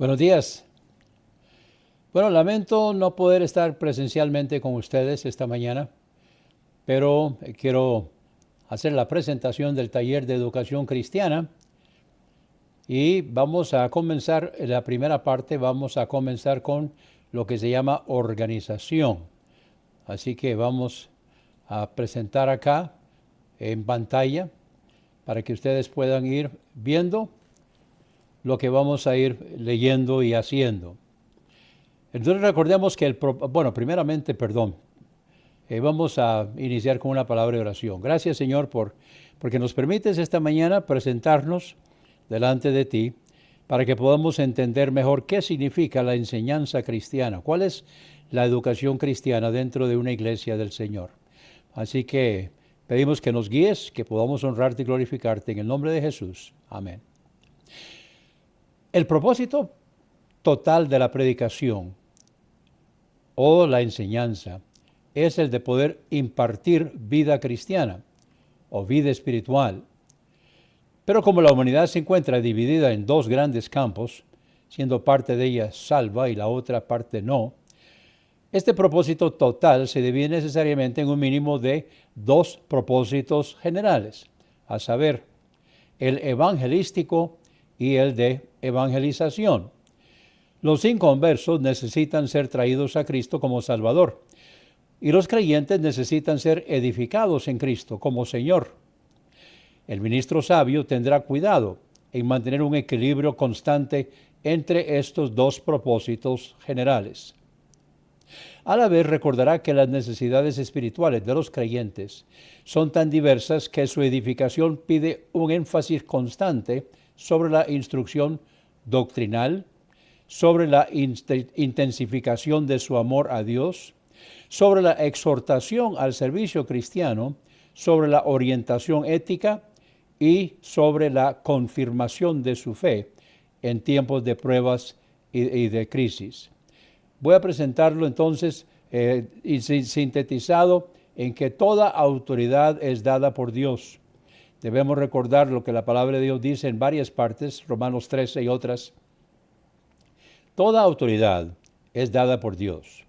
Buenos días. Bueno, lamento no poder estar presencialmente con ustedes esta mañana, pero quiero hacer la presentación del taller de educación cristiana y vamos a comenzar, la primera parte, vamos a comenzar con lo que se llama organización. Así que vamos a presentar acá en pantalla para que ustedes puedan ir viendo lo que vamos a ir leyendo y haciendo. Entonces recordemos que primeramente, vamos a iniciar con una palabra de oración. Gracias, Señor, porque nos permites esta mañana presentarnos delante de ti para que podamos entender mejor qué significa la enseñanza cristiana, cuál es la educación cristiana dentro de una iglesia del Señor. Así que pedimos que nos guíes, que podamos honrarte y glorificarte en el nombre de Jesús. Amén. El propósito total de la predicación o la enseñanza es el de poder impartir vida cristiana o vida espiritual. Pero como la humanidad se encuentra dividida en dos grandes campos, siendo parte de ella salva y la otra parte no, este propósito total se divide necesariamente en un mínimo de dos propósitos generales, a saber, el evangelístico y el de evangelización. Los inconversos necesitan ser traídos a Cristo como Salvador y los creyentes necesitan ser edificados en Cristo como Señor. El ministro sabio tendrá cuidado en mantener un equilibrio constante entre estos dos propósitos generales. A la vez recordará que las necesidades espirituales de los creyentes son tan diversas que su edificación pide un énfasis constante sobre la instrucción doctrinal, sobre la intensificación de su amor a Dios, sobre la exhortación al servicio cristiano, sobre la orientación ética y sobre la confirmación de su fe en tiempos de pruebas y de crisis. Voy a presentarlo entonces sintetizado en que toda autoridad es dada por Dios. Debemos recordar lo que la palabra de Dios dice en varias partes, Romanos 13 y otras. Toda autoridad es dada por Dios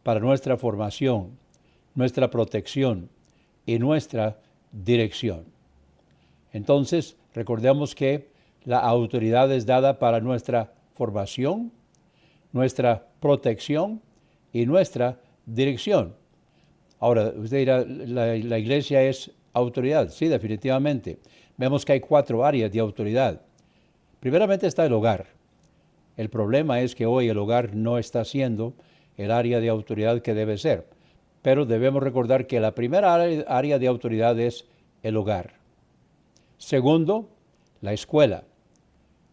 para nuestra formación, nuestra protección y nuestra dirección. Entonces, recordemos que la autoridad es dada para nuestra formación, nuestra protección y nuestra dirección. Ahora, usted dirá, la iglesia es autoridad. Sí, definitivamente. Vemos que hay 4 áreas de autoridad. Primeramente está el hogar. El problema es que hoy el hogar no está siendo el área de autoridad que debe ser. Pero debemos recordar que la primera área de autoridad es el hogar. Segundo, la escuela.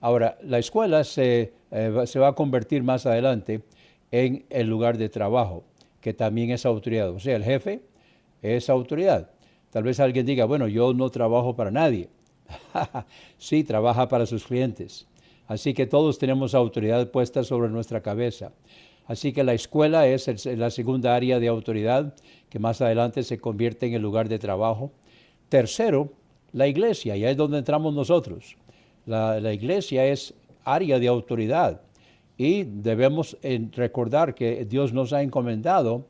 Ahora, la escuela se va a convertir más adelante en el lugar de trabajo, que también es autoridad. O sea, el jefe es autoridad. Tal vez alguien diga, bueno, yo no trabajo para nadie. Sí, trabaja para sus clientes. Así que todos tenemos autoridad puesta sobre nuestra cabeza. Así que la escuela es la segunda área de autoridad que más adelante se convierte en el lugar de trabajo. Tercero, la iglesia, y ahí es donde entramos nosotros. La iglesia es área de autoridad y debemos recordar que Dios nos ha encomendado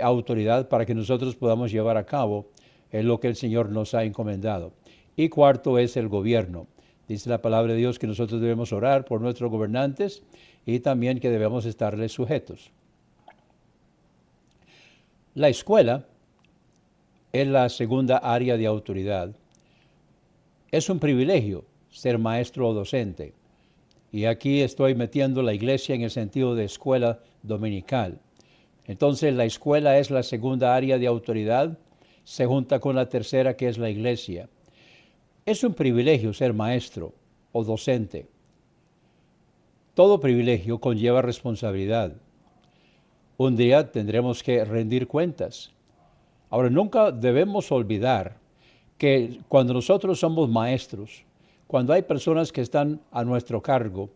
autoridad para que nosotros podamos llevar a cabo lo que el Señor nos ha encomendado. Y cuarto es el gobierno. Dice la palabra de Dios que nosotros debemos orar por nuestros gobernantes y también que debemos estarles sujetos. La escuela es la segunda área de autoridad. Es un privilegio ser maestro o docente. Y aquí estoy metiendo la iglesia en el sentido de escuela dominical. Entonces la escuela es la segunda área de autoridad, se junta con la tercera que es la iglesia. Es un privilegio ser maestro o docente. Todo privilegio conlleva responsabilidad. Un día tendremos que rendir cuentas. Ahora, nunca debemos olvidar que cuando nosotros somos maestros, cuando hay personas que están a nuestro cargo,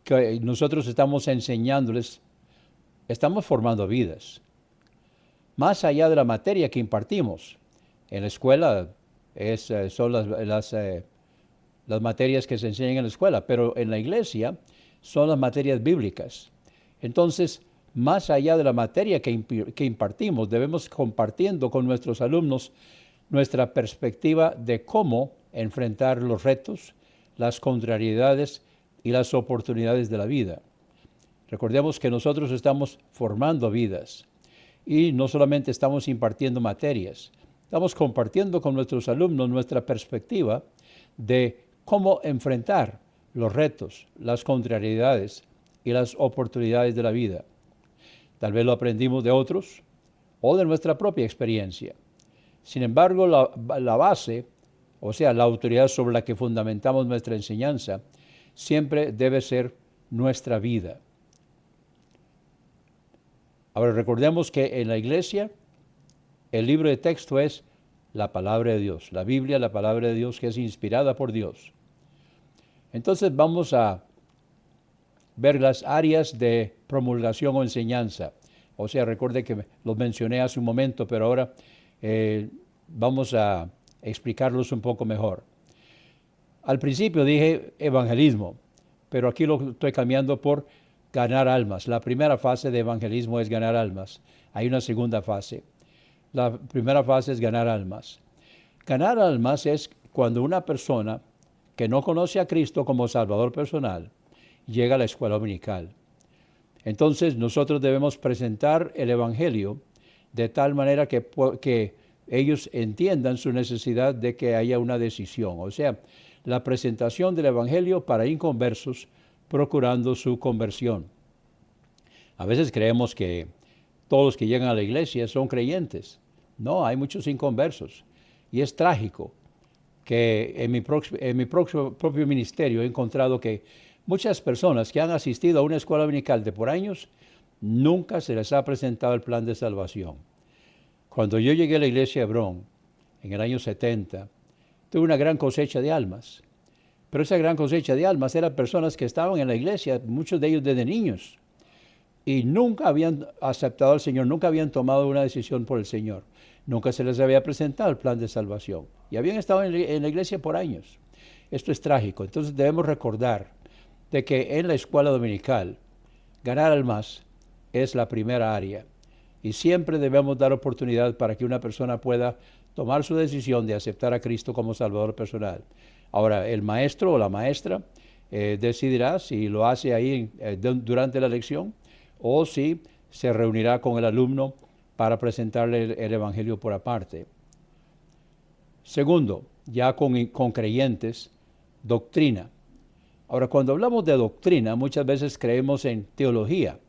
que nosotros estamos enseñándoles, estamos formando vidas. Más allá de la materia que impartimos, en la escuela son las materias que se enseñan en la escuela, pero en la iglesia son las materias bíblicas. Entonces, más allá de la materia que impartimos, debemos compartiendo con nuestros alumnos nuestra perspectiva de cómo enfrentar los retos, las contrariedades y las oportunidades de la vida. Recordemos que nosotros estamos formando vidas y no solamente estamos impartiendo materias, estamos compartiendo con nuestros alumnos nuestra perspectiva de cómo enfrentar los retos, las contrariedades y las oportunidades de la vida. Tal vez lo aprendimos de otros o de nuestra propia experiencia. Sin embargo, la base, o sea, la autoridad sobre la que fundamentamos nuestra enseñanza, siempre debe ser nuestra vida. Ahora recordemos que en la iglesia el libro de texto es la palabra de Dios, la Biblia, la palabra de Dios que es inspirada por Dios. Entonces vamos a ver las áreas de promulgación o enseñanza. O sea, recuerde que los mencioné hace un momento, pero ahora vamos a explicarlos un poco mejor. Al principio dije evangelismo, pero aquí lo estoy cambiando por ganar almas. La primera fase de evangelismo es ganar almas. Hay una segunda fase. La primera fase es ganar almas. Ganar almas es cuando una persona que no conoce a Cristo como Salvador personal llega a la escuela dominical. Entonces nosotros debemos presentar el Evangelio de tal manera que ellos entiendan su necesidad de que haya una decisión. O sea, la presentación del Evangelio para inconversos procurando su conversión. A veces creemos que todos los que llegan a la iglesia son creyentes. No, hay muchos inconversos. Y es trágico que en mi propio ministerio he encontrado que muchas personas que han asistido a una escuela dominical de por años, nunca se les ha presentado el plan de salvación. Cuando yo llegué a la iglesia de Hebrón, en el año 70, tuve una gran cosecha de almas. Pero esa gran cosecha de almas eran personas que estaban en la iglesia, muchos de ellos desde niños, y nunca habían aceptado al Señor, nunca habían tomado una decisión por el Señor. Nunca se les había presentado el plan de salvación. Y habían estado en la iglesia por años. Esto es trágico. Entonces debemos recordar de que en la escuela dominical, ganar almas es la primera área. Y siempre debemos dar oportunidad para que una persona pueda tomar su decisión de aceptar a Cristo como Salvador personal. Ahora, el maestro o la maestra decidirá si lo hace ahí durante la lección o si se reunirá con el alumno para presentarle el Evangelio por aparte. Segundo, ya con creyentes, doctrina. Ahora, cuando hablamos de doctrina, muchas veces creemos en teología.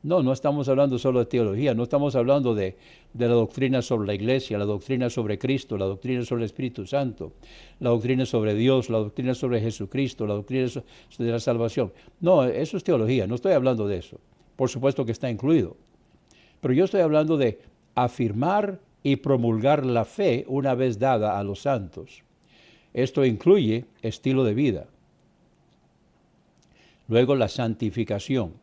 No estamos hablando solo de teología, no estamos hablando de la doctrina sobre la iglesia, la doctrina sobre Cristo, la doctrina sobre el Espíritu Santo, la doctrina sobre Dios, la doctrina sobre Jesucristo, la doctrina de la salvación. No, eso es teología, no estoy hablando de eso. Por supuesto que está incluido. Pero yo estoy hablando de afirmar y promulgar la fe una vez dada a los santos. Esto incluye estilo de vida. Luego la santificación.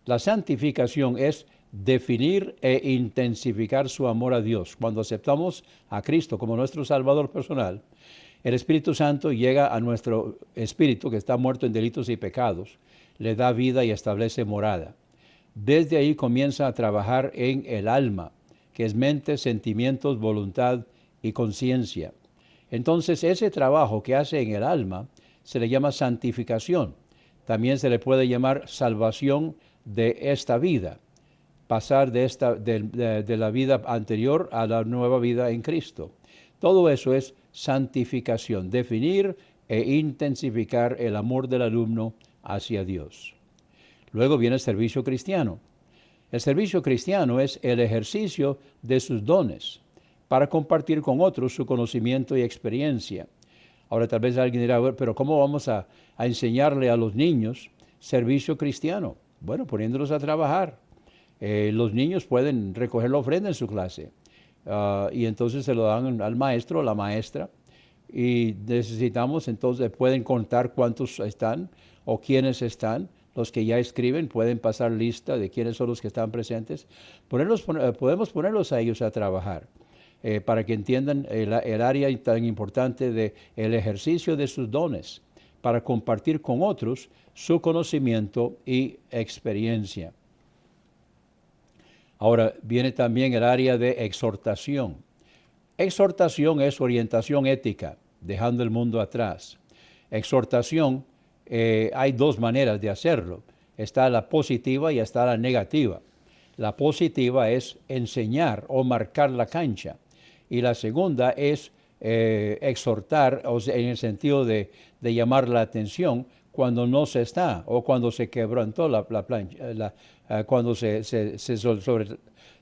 La santificación es definir e intensificar su amor a Dios. Cuando aceptamos a Cristo como nuestro Salvador personal, el Espíritu Santo llega a nuestro espíritu que está muerto en delitos y pecados, le da vida y establece morada. Desde ahí comienza a trabajar en el alma, que es mente, sentimientos, voluntad y conciencia. Entonces ese trabajo que hace en el alma se le llama santificación. También se le puede llamar salvación de esta vida, pasar de la vida anterior a la nueva vida en Cristo. Todo eso es santificación, definir e intensificar el amor del alumno hacia Dios. Luego viene el servicio cristiano. El servicio cristiano es el ejercicio de sus dones para compartir con otros su conocimiento y experiencia. Ahora tal vez alguien dirá, pero ¿cómo vamos a enseñarle a los niños servicio cristiano? Bueno, poniéndolos a trabajar. Los niños pueden recoger la ofrenda en su clase y entonces se lo dan al maestro o la maestra y necesitamos entonces, pueden contar cuántos están o quiénes están. Los que ya escriben pueden pasar lista de quiénes son los que están presentes. Podemos ponerlos a ellos a trabajar para que entiendan el área tan importante del ejercicio de sus dones para compartir con otros su conocimiento y experiencia. Ahora viene también el área de exhortación. Exhortación es orientación ética, dejando el mundo atrás. Exhortación, hay dos maneras de hacerlo. Está la positiva y está la negativa. La positiva es enseñar o marcar la cancha. Y la segunda es exhortar, o sea, en el sentido de llamar la atención cuando no se está, o cuando se quebrantó la plancha, cuando se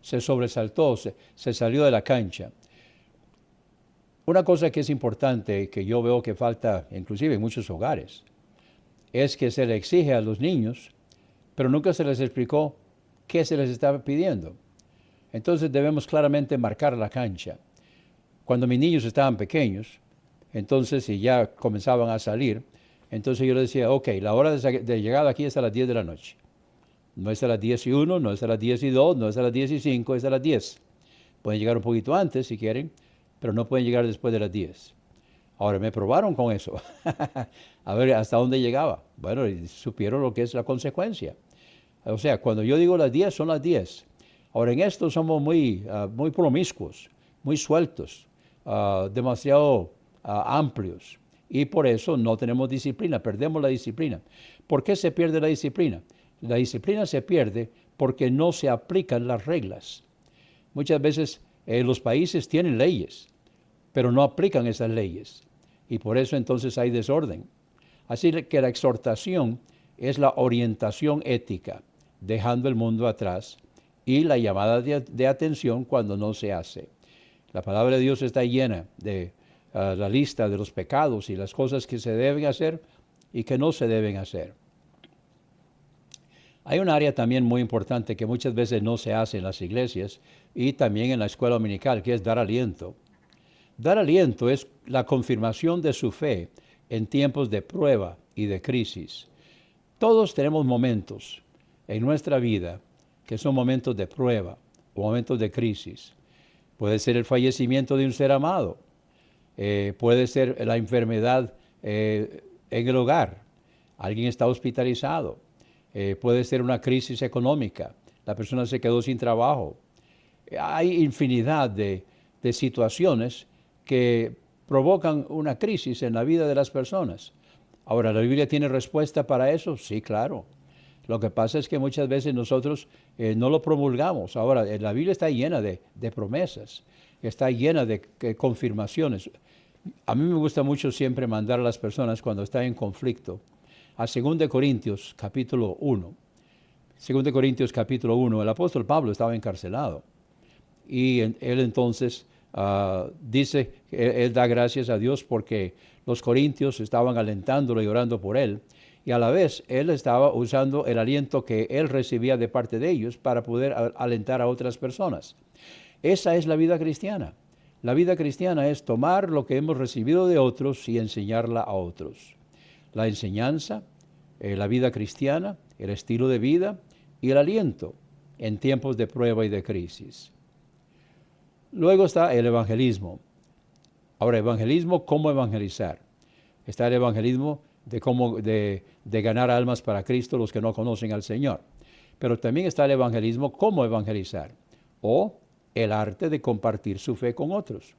sobresaltó, se salió de la cancha. Una cosa que es importante, que yo veo que falta inclusive en muchos hogares, es que se le exige a los niños, pero nunca se les explicó qué se les estaba pidiendo. Entonces debemos claramente marcar la cancha. Cuando mis niños estaban pequeños, entonces si ya comenzaban a salir, entonces yo les decía, ok, la hora de llegada aquí es a las 10 de la noche. No es a las 10:01, no es a las 10:02, no es a las 10:05, es a las 10. Pueden llegar un poquito antes si quieren, pero no pueden llegar después de las 10. Ahora, me probaron con eso, a ver hasta dónde llegaba. Bueno, y supieron lo que es la consecuencia. O sea, cuando yo digo las 10, son las 10. Ahora, en esto somos muy promiscuos, muy sueltos, demasiado amplios. Y por eso no tenemos disciplina, perdemos la disciplina. ¿Por qué se pierde la disciplina? La disciplina se pierde porque no se aplican las reglas. Muchas veces los países tienen leyes, pero no aplican esas leyes. Y por eso entonces hay desorden. Así que la exhortación es la orientación ética, dejando el mundo atrás, y la llamada de atención cuando no se hace. La palabra de Dios está llena de la lista de los pecados y las cosas que se deben hacer y que no se deben hacer. Hay un área también muy importante que muchas veces no se hace en las iglesias y también en la escuela dominical, que es dar aliento. Dar aliento es la confirmación de su fe en tiempos de prueba y de crisis. Todos tenemos momentos en nuestra vida que son momentos de prueba o momentos de crisis. Puede ser el fallecimiento de un ser amado, puede ser la enfermedad en el hogar, alguien está hospitalizado, puede ser una crisis económica, la persona se quedó sin trabajo. Hay infinidad de situaciones que provocan una crisis en la vida de las personas. Ahora, ¿la Biblia tiene respuesta para eso? Sí, claro. Lo que pasa es que muchas veces nosotros no lo promulgamos. Ahora, la Biblia está llena de promesas, está llena de confirmaciones. A mí me gusta mucho siempre mandar a las personas cuando están en conflicto a 2 Corintios capítulo 1. 2 Corintios capítulo 1, el apóstol Pablo estaba encarcelado. Y él entonces dice, él da gracias a Dios porque los corintios estaban alentándolo y orando por él. Y a la vez, él estaba usando el aliento que él recibía de parte de ellos para poder alentar a otras personas. Esa es la vida cristiana. La vida cristiana es tomar lo que hemos recibido de otros y enseñarla a otros. La enseñanza, la vida cristiana, el estilo de vida y el aliento en tiempos de prueba y de crisis. Luego está el evangelismo. Ahora, evangelismo, ¿cómo evangelizar? Está el evangelismo de ganar almas para Cristo, los que no conocen al Señor. Pero también está el evangelismo, ¿cómo evangelizar? O el arte de compartir su fe con otros.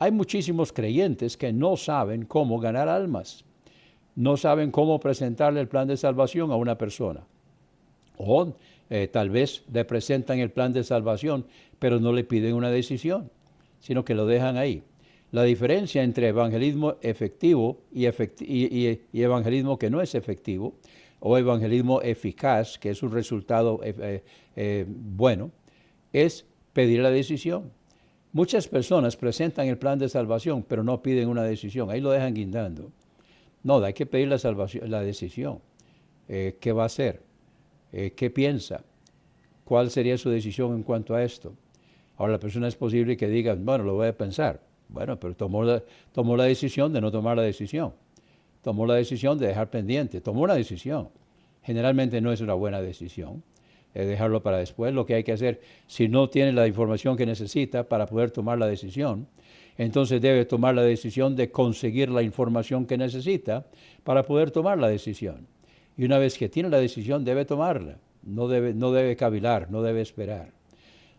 Hay muchísimos creyentes que no saben cómo ganar almas. No saben cómo presentarle el plan de salvación a una persona. O tal vez le presentan el plan de salvación, pero no le piden una decisión, sino que lo dejan ahí. La diferencia entre evangelismo efectivo y evangelismo que no es efectivo, o evangelismo eficaz, que es un resultado bueno, es pedir la decisión. Muchas personas presentan el plan de salvación, pero no piden una decisión. Ahí lo dejan guindando. No, hay que pedir la decisión. ¿Qué va a hacer? ¿Qué piensa? ¿Cuál sería su decisión en cuanto a esto? Ahora, la persona es posible que diga, bueno, lo voy a pensar. Bueno, pero tomó la decisión de no tomar la decisión. Tomó la decisión de dejar pendiente. Tomó una decisión. Generalmente no es una buena decisión. dejarlo para después. Lo que hay que hacer, si no tiene la información que necesita para poder tomar la decisión, entonces debe tomar la decisión de conseguir la información que necesita para poder tomar la decisión. Y una vez que tiene la decisión, debe tomarla. No debe cavilar, no debe esperar.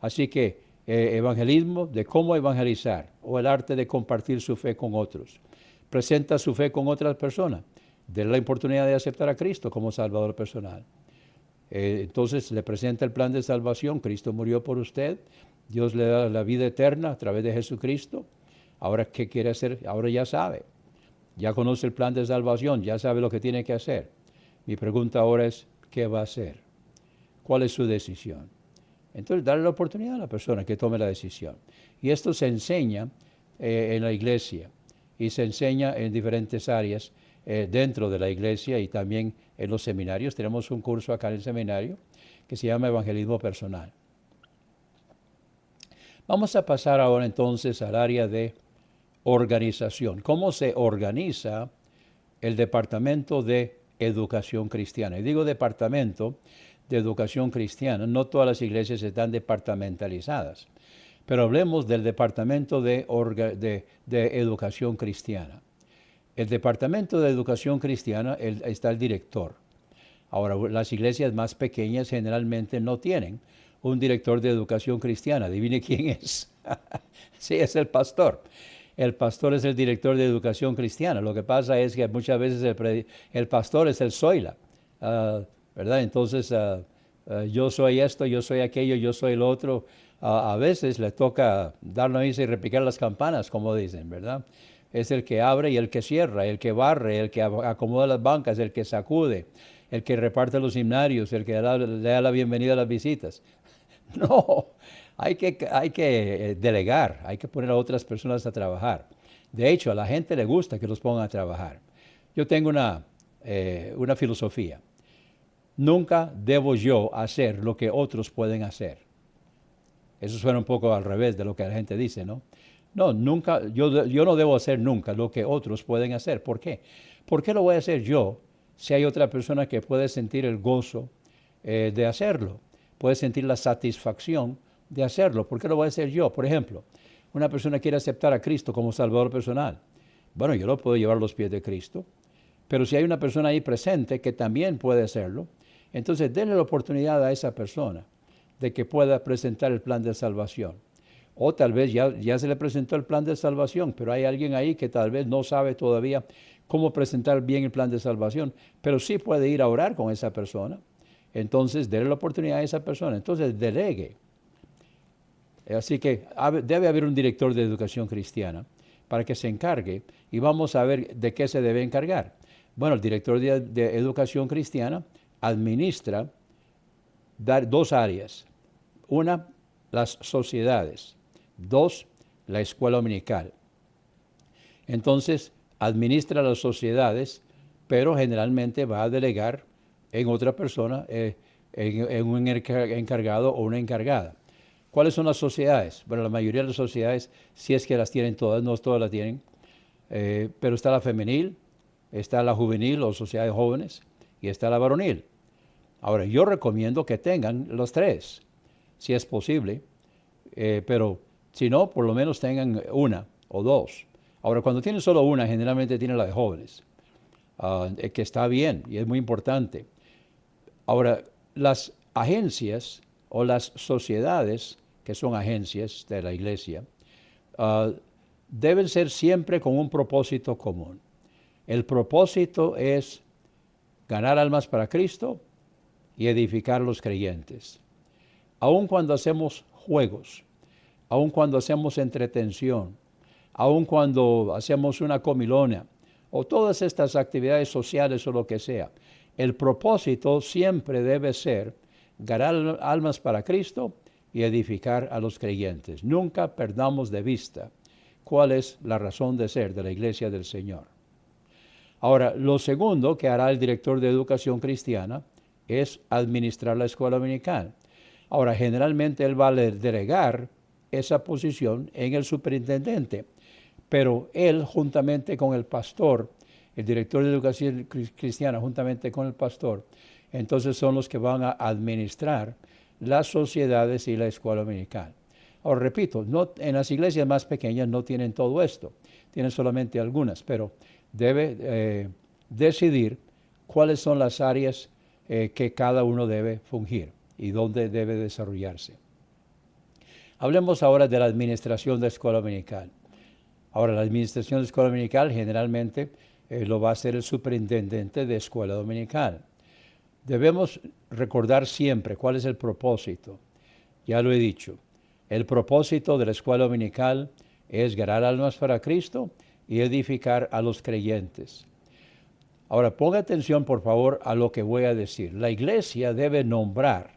Así que evangelismo, de cómo evangelizar, o el arte de compartir su fe con otros. Presenta su fe con otras personas. Denle la oportunidad de aceptar a Cristo como Salvador personal. Entonces le presenta el plan de salvación. Cristo murió por usted. Dios le da la vida eterna a través de Jesucristo. Ahora, ¿qué quiere hacer? Ahora ya sabe. Ya conoce el plan de salvación. Ya sabe lo que tiene que hacer. Mi pregunta ahora es, ¿qué va a hacer? ¿Cuál es su decisión? Entonces, darle la oportunidad a la persona que tome la decisión. Y esto se enseña en la iglesia y se enseña en diferentes áreas dentro de la iglesia y también en los seminarios. Tenemos un curso acá en el seminario que se llama Evangelismo Personal. Vamos a pasar ahora entonces al área de organización. ¿Cómo se organiza el Departamento de Educación Cristiana? Y digo Departamento de Educación Cristiana. No todas las iglesias están departamentalizadas, pero hablemos del Departamento de Educación Cristiana. El Departamento de Educación Cristiana está el director. Ahora, las iglesias más pequeñas generalmente no tienen un director de educación cristiana. Adivine quién es. Sí, es el pastor. El pastor es el director de educación cristiana. Lo que pasa es que muchas veces el pastor es el zoila, ¿verdad? Entonces, yo soy esto, yo soy aquello, yo soy lo otro. A veces le toca dar noticias y repicar las campanas, como dicen, ¿verdad? Es el que abre y el que cierra, el que barre, el que acomoda las bancas, el que sacude, el que reparte los himnarios, el que le da la bienvenida a las visitas. No, hay que delegar, hay que poner a otras personas a trabajar. De hecho, a la gente le gusta que los pongan a trabajar. Yo tengo una filosofía. Nunca debo yo hacer lo que otros pueden hacer. Eso suena un poco al revés de lo que la gente dice, ¿no? No, nunca, yo no debo hacer nunca lo que otros pueden hacer. ¿Por qué? ¿Por qué lo voy a hacer yo si hay otra persona que puede sentir el gozo de hacerlo? Puede sentir la satisfacción de hacerlo. ¿Por qué lo voy a hacer yo? Por ejemplo, una persona quiere aceptar a Cristo como Salvador personal. Bueno, yo lo puedo llevar a los pies de Cristo, pero si hay una persona ahí presente que también puede hacerlo, entonces denle la oportunidad a esa persona de que pueda presentar el plan de salvación. O tal vez ya se le presentó el plan de salvación, pero hay alguien ahí que tal vez no sabe todavía cómo presentar bien el plan de salvación, pero sí puede ir a orar con esa persona. Entonces, déle la oportunidad a esa persona. Entonces, delegue. Así que debe haber un director de educación cristiana para que se encargue y vamos a ver de qué se debe encargar. Bueno, el director de educación cristiana administra dos áreas. Una, las sociedades. Dos, la escuela dominical. Entonces, administra las sociedades, pero generalmente va a delegar en otra persona, en un encargado o una encargada. ¿Cuáles son las sociedades? Bueno, la mayoría de las sociedades, si es que las tienen todas, no todas las tienen, pero está la femenil, está la juvenil o sociedades jóvenes y está la varonil. Ahora, yo recomiendo que tengan los tres, si es posible, pero si no, por lo menos tengan una o dos. Ahora, cuando tienen solo una, generalmente tienen la de jóvenes, que está bien y es muy importante. Ahora, las agencias o las sociedades, que son agencias de la iglesia, deben ser siempre con un propósito común. El propósito es ganar almas para Cristo y edificar los creyentes. Aun cuando hacemos juegos, aun cuando hacemos entretención, aun cuando hacemos una comilona, o todas estas actividades sociales o lo que sea, el propósito siempre debe ser ganar almas para Cristo y edificar a los creyentes. Nunca perdamos de vista cuál es la razón de ser de la Iglesia del Señor. Ahora, lo segundo que hará el director de educación cristiana es administrar la escuela dominical. Ahora, generalmente él va a delegar esa posición en el superintendente, pero él juntamente con el pastor, el director de educación cristiana juntamente con el pastor, entonces son los que van a administrar las sociedades y la escuela dominical. Ahora repito, en las iglesias más pequeñas no tienen todo esto, tienen solamente algunas, pero debe decidir cuáles son las áreas que cada uno debe fungir y dónde debe desarrollarse. Hablemos ahora de la administración de escuela dominical. Ahora, la administración de escuela dominical generalmente lo va a hacer el superintendente de escuela dominical. Debemos recordar siempre cuál es el propósito. Ya lo he dicho, el propósito de la escuela dominical es ganar almas para Cristo y edificar a los creyentes. Ahora, ponga atención, por favor, a lo que voy a decir. La iglesia debe nombrar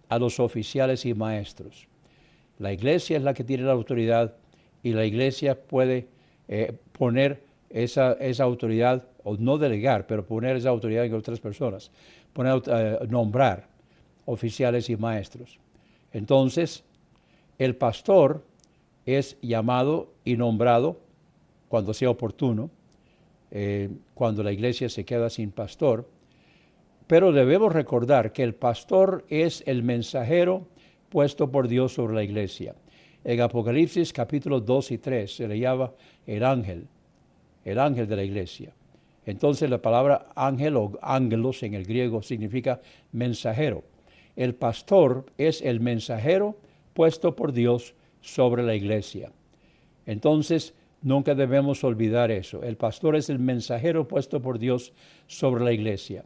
a los oficiales y maestros. La iglesia es la que tiene la autoridad y la iglesia puede poner esa autoridad, o no delegar, pero poner esa autoridad en otras personas, nombrar oficiales y maestros. Entonces, el pastor es llamado y nombrado cuando sea oportuno, cuando la iglesia se queda sin pastor, pero debemos recordar que el pastor es el mensajero puesto por Dios sobre la iglesia. En Apocalipsis capítulos 2 y 3 se le llama el ángel de la iglesia. Entonces la palabra ángel o ángelos en el griego significa mensajero. El pastor es el mensajero puesto por Dios sobre la iglesia. Entonces nunca debemos olvidar eso. El pastor es el mensajero puesto por Dios sobre la iglesia.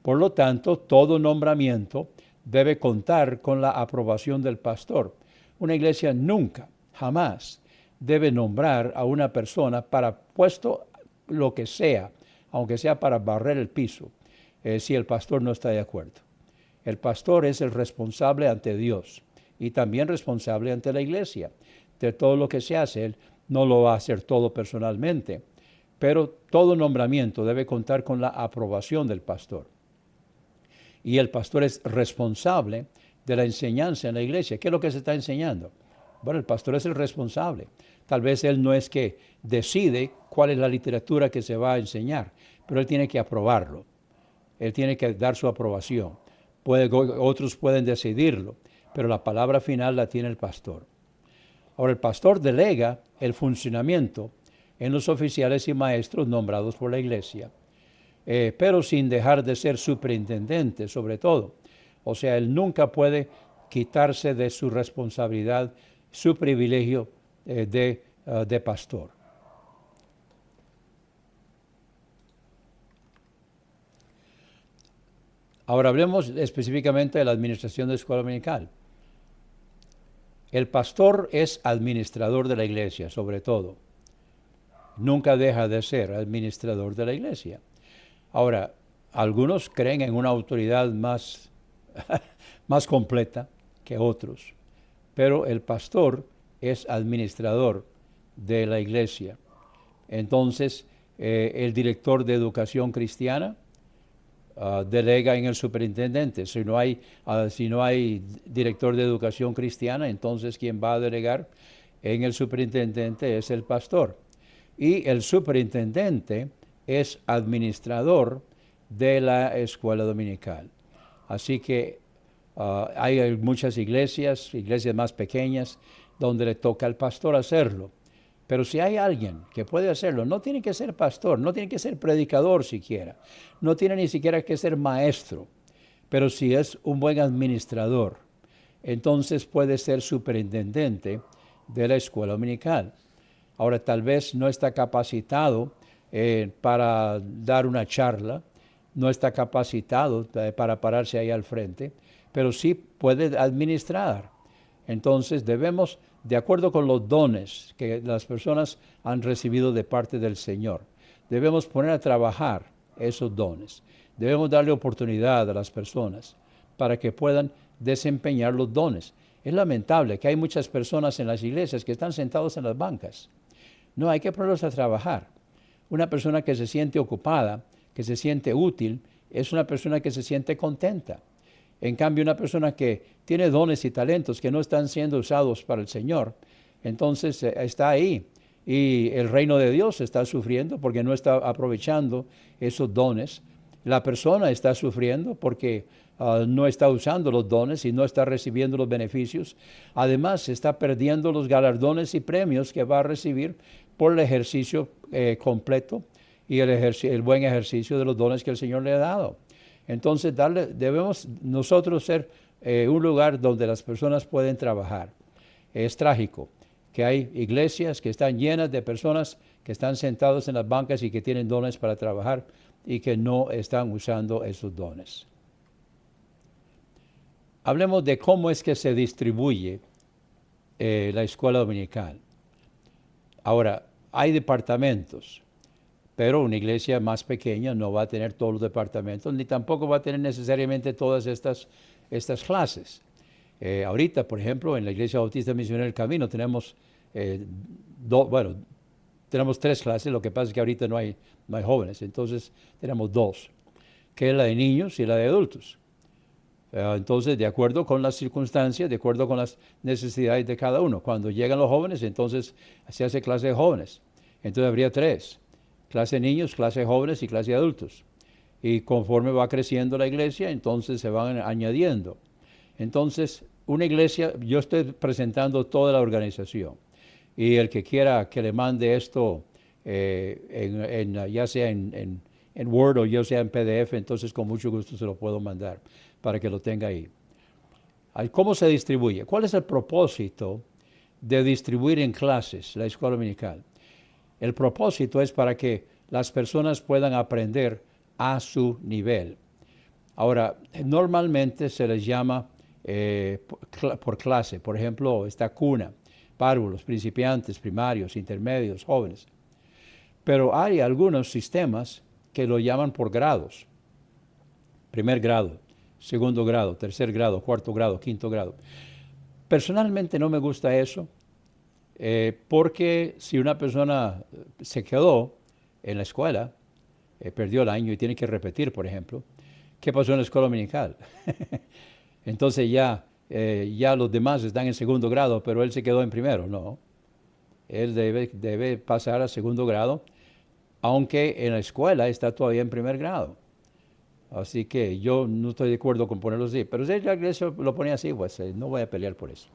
Por lo tanto, todo nombramiento debe contar con la aprobación del pastor. Una iglesia nunca, jamás, debe nombrar a una persona para puesto lo que sea, aunque sea para barrer el piso, si el pastor no está de acuerdo. El pastor es el responsable ante Dios y también responsable ante la iglesia. De todo lo que se hace, él no lo va a hacer todo personalmente, pero todo nombramiento debe contar con la aprobación del pastor. Y el pastor es responsable de la enseñanza en la iglesia. ¿Qué es lo que se está enseñando? Bueno, el pastor es el responsable. Tal vez él no es que decide cuál es la literatura que se va a enseñar, pero él tiene que aprobarlo. Él tiene que dar su aprobación. Otros pueden decidirlo, pero la palabra final la tiene el pastor. Ahora, el pastor delega el funcionamiento en los oficiales y maestros nombrados por la iglesia, pero sin dejar de ser superintendente sobre todo. O sea, él nunca puede quitarse de su responsabilidad, su privilegio de pastor. Ahora hablemos específicamente de la administración de la escuela dominical. El pastor es administrador de la iglesia, sobre todo. Nunca deja de ser administrador de la iglesia. Ahora, algunos creen en una autoridad más completa que otros, pero el pastor es administrador de la iglesia. Entonces, el director de educación cristiana delega en el superintendente. Si no hay director de educación cristiana, entonces quien va a delegar en el superintendente es el pastor. Y el superintendente es administrador de la escuela dominical. Así que hay muchas iglesias más pequeñas, donde le toca al pastor hacerlo. Pero si hay alguien que puede hacerlo, no tiene que ser pastor, no tiene que ser predicador siquiera, no tiene ni siquiera que ser maestro, pero si es un buen administrador, entonces puede ser superintendente de la escuela dominical. Ahora, tal vez no está capacitado para dar una charla, no está capacitado para pararse ahí al frente, pero sí puede administrar. Entonces debemos, de acuerdo con los dones que las personas han recibido de parte del Señor, debemos poner a trabajar esos dones. Debemos darle oportunidad a las personas para que puedan desempeñar los dones. Es lamentable que hay muchas personas en las iglesias que están sentados en las bancas. No, hay que ponerlos a trabajar. Una persona que se siente ocupada, que se siente útil, es una persona que se siente contenta. En cambio, una persona que tiene dones y talentos que no están siendo usados para el Señor, entonces está ahí y el reino de Dios está sufriendo porque no está aprovechando esos dones La persona está sufriendo porque no está usando los dones y no está recibiendo los beneficios. Además, está perdiendo los galardones y premios que va a recibir por el ejercicio completo y el buen ejercicio de los dones que el Señor le ha dado. Entonces, debemos nosotros ser un lugar donde las personas pueden trabajar. Es trágico que hay iglesias que están llenas de personas que están sentados en las bancas y que tienen dones para trabajar y que no están usando esos dones. Hablemos de cómo es que se distribuye la escuela dominical. Ahora, hay departamentos, pero una iglesia más pequeña no va a tener todos los departamentos, ni tampoco va a tener necesariamente todas estas clases. Ahorita, por ejemplo, en la Iglesia Bautista Misionera del Camino tenemos, tenemos 3 clases, lo que pasa es que ahorita no hay jóvenes, entonces tenemos 2, que es la de niños y la de adultos. Entonces, de acuerdo con las circunstancias, de acuerdo con las necesidades de cada uno. Cuando llegan los jóvenes, entonces se hace clase de jóvenes. Entonces habría 3, clase de niños, clase de jóvenes y clase de adultos. Y conforme va creciendo la iglesia, entonces se van añadiendo. Entonces, una iglesia, yo estoy presentando toda la organización. Y el que quiera que le mande esto, ya sea en Word o ya sea en PDF, entonces con mucho gusto se lo puedo mandar para que lo tenga ahí. ¿Cómo se distribuye? ¿Cuál es el propósito de distribuir en clases la escuela dominical? El propósito es para que las personas puedan aprender a su nivel. Ahora, normalmente se les llama por clase. Por ejemplo, está cuna, párvulos, principiantes, primarios, intermedios, jóvenes. Pero hay algunos sistemas que lo llaman por grados. Primer grado, segundo grado, tercer grado, cuarto grado, quinto grado. Personalmente no me gusta eso, porque si una persona se quedó en la escuela, perdió el año y tiene que repetir, por ejemplo, ¿qué pasó en la escuela dominical? Entonces ya los demás están en segundo grado, pero él se quedó en primero. No, él debe pasar a segundo grado, aunque en la escuela está todavía en primer grado. Así que yo no estoy de acuerdo con ponerlo así, pero si la iglesia lo pone así, pues no voy a pelear por eso.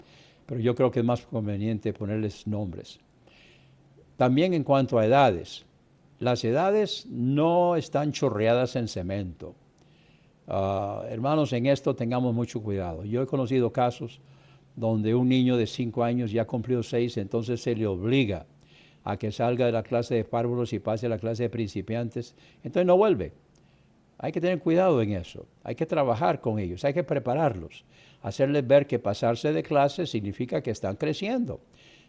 Pero yo creo que es más conveniente ponerles nombres. También en cuanto a edades, las edades no están chorreadas en cemento. Hermanos, en esto tengamos mucho cuidado. Yo he conocido casos donde un niño de 5 años ya ha cumplido 6, entonces se le obliga a que salga de la clase de párvulos y pase a la clase de principiantes, entonces no vuelve. Hay que tener cuidado en eso, hay que trabajar con ellos, hay que prepararlos, hacerles ver que pasarse de clase significa que están creciendo,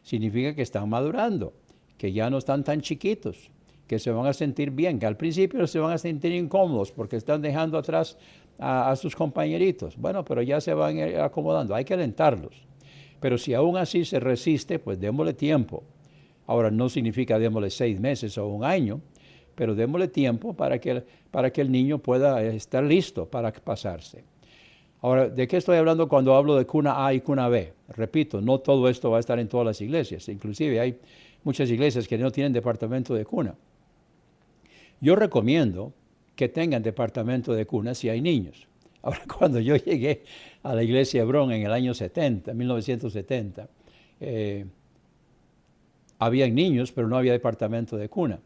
significa que están madurando, que ya no están tan chiquitos, que se van a sentir bien, que al principio se van a sentir incómodos porque están dejando atrás a sus compañeritos. Bueno, pero ya se van acomodando, hay que alentarlos. Pero si aún así se resiste, pues démosle tiempo. Ahora, no significa démosle 6 meses o un año, pero démosle tiempo para que el niño pueda estar listo para pasarse. Ahora, ¿de qué estoy hablando cuando hablo de cuna A y cuna B? Repito, no todo esto va a estar en todas las iglesias. Inclusive hay muchas iglesias que no tienen departamento de cuna. Yo recomiendo que tengan departamento de cuna si hay niños. Ahora, cuando yo llegué a la iglesia de Hebrón en el año 1970, había niños, pero no había departamento de cuna.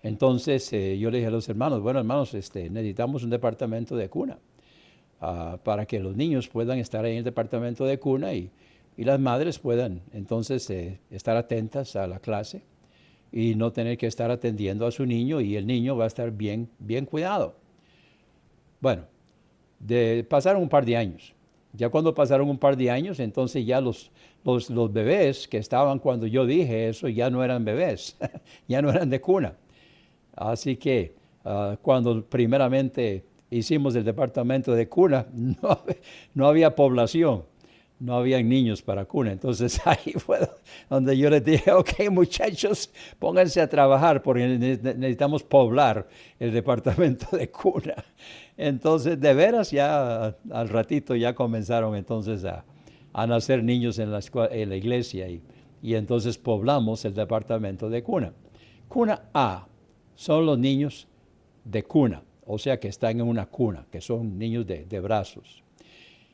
Entonces yo le dije a los hermanos, bueno hermanos, necesitamos un departamento de cuna para que los niños puedan estar ahí en el departamento de cuna y las madres puedan entonces estar atentas a la clase y no tener que estar atendiendo a su niño y el niño va a estar bien cuidado. Bueno, pasaron un par de años. Ya cuando pasaron un par de años, entonces ya los bebés que estaban cuando yo dije eso ya no eran bebés, ya no eran de cuna. Así que cuando primeramente hicimos el departamento de cuna, no había población, no había niños para cuna. Entonces ahí fue donde yo les dije, ok muchachos, pónganse a trabajar porque necesitamos poblar el departamento de cuna. Entonces de veras ya al ratito ya comenzaron entonces a nacer niños en la iglesia y entonces poblamos el departamento de cuna. Cuna A son los niños de cuna, o sea que están en una cuna, que son niños de brazos.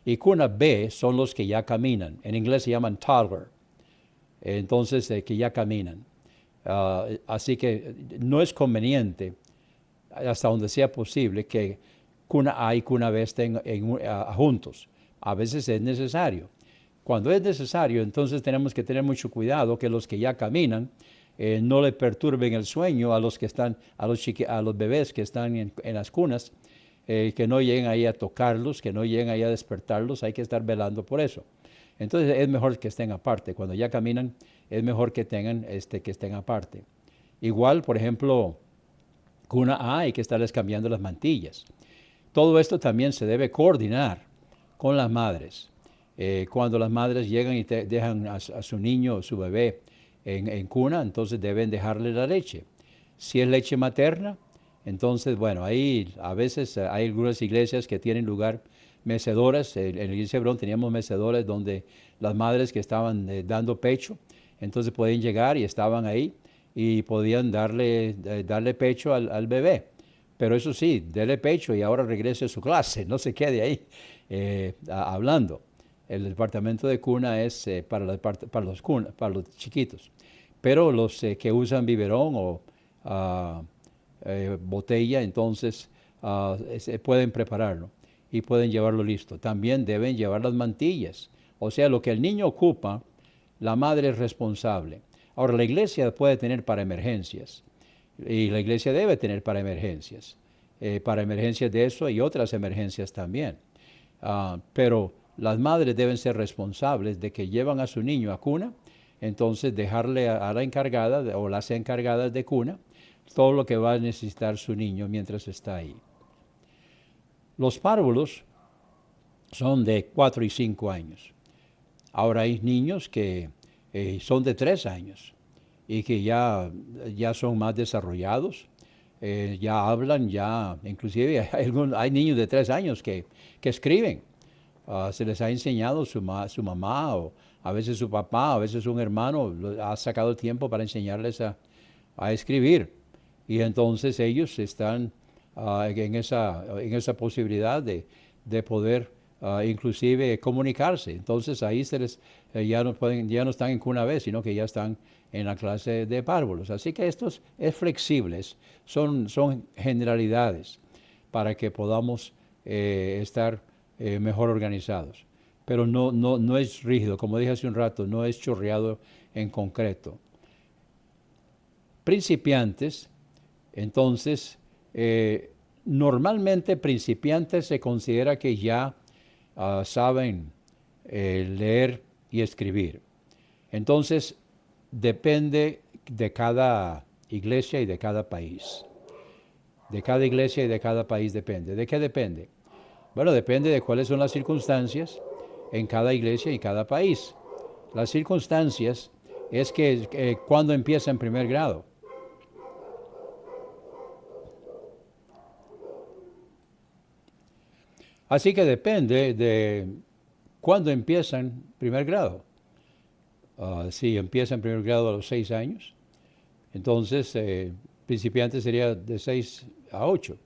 Y cuna B son los que ya caminan. En inglés se llaman toddler. Entonces, que ya caminan. Así que no es conveniente, hasta donde sea posible, que cuna A y cuna B estén juntos. A veces es necesario. Cuando es necesario, entonces tenemos que tener mucho cuidado que los que ya caminan no le perturben el sueño a los que están, a los bebés que están en las cunas, que no lleguen ahí a tocarlos, que no lleguen ahí a despertarlos. Hay que estar velando por eso. Entonces es mejor que estén aparte. Cuando ya caminan, es mejor que que estén aparte. Igual, por ejemplo, cuna A hay que estarles cambiando las mantillas. Todo esto también se debe coordinar con las madres. Cuando las madres llegan y dejan a su niño o su bebé en cuna, entonces deben dejarle la leche. Si es leche materna, entonces, bueno, ahí a veces hay algunas iglesias que tienen lugar mecedoras. En la iglesia de Hebrón teníamos mecedoras donde las madres que estaban dando pecho, entonces podían llegar y estaban ahí y podían darle pecho al bebé. Pero eso sí, dele pecho y ahora regrese a su clase, no se quede ahí hablando. El departamento de cuna es para los chiquitos. Pero los que usan biberón o botella, entonces pueden prepararlo y pueden llevarlo listo. También deben llevar las mantillas. O sea, lo que el niño ocupa, la madre es responsable. Ahora, la iglesia puede tener para emergencias y la iglesia debe tener para emergencias de eso y otras emergencias también. Pero las madres deben ser responsables de que llevan a su niño a cuna, entonces dejarle a la encargada o las encargadas de cuna todo lo que va a necesitar su niño mientras está ahí. Los párvulos son de 4 y 5 años. Ahora hay niños que son de 3 años y que ya son más desarrollados, ya hablan, inclusive hay niños de 3 años que escriben. Se les ha enseñado su mamá o a veces su papá, a veces un hermano ha sacado tiempo para enseñarles a escribir. Y entonces ellos están en esa posibilidad de poder inclusive comunicarse. Entonces ahí ya no están en cuna B, sino que ya están en la clase de párvulos. Así que esto es flexible, son generalidades para que podamos estar mejor organizados. Pero no es rígido, como dije hace un rato, no es chorreado en concreto. Principiantes, entonces, normalmente principiantes se considera que ya saben leer y escribir. Entonces, depende de cada iglesia y de cada país. De cada iglesia y de cada país depende. ¿De qué depende? Bueno, depende de cuáles son las circunstancias en cada iglesia y cada país. Las circunstancias es que cuando empieza en primer grado. Así que depende de cuándo empieza en primer grado. Si empieza en primer grado a los 6 años, entonces principiante sería de 6 a 8.